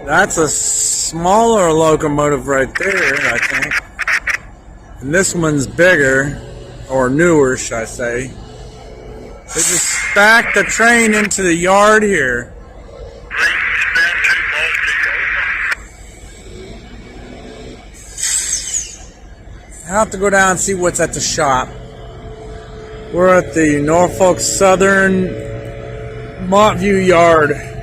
That's a smaller locomotive right there, I think. And this one's bigger, or newer, should I say. They just stacked the train into the yard here. I'll have to go down and see what's at the shop. We're at the Norfolk Southern Montview yard.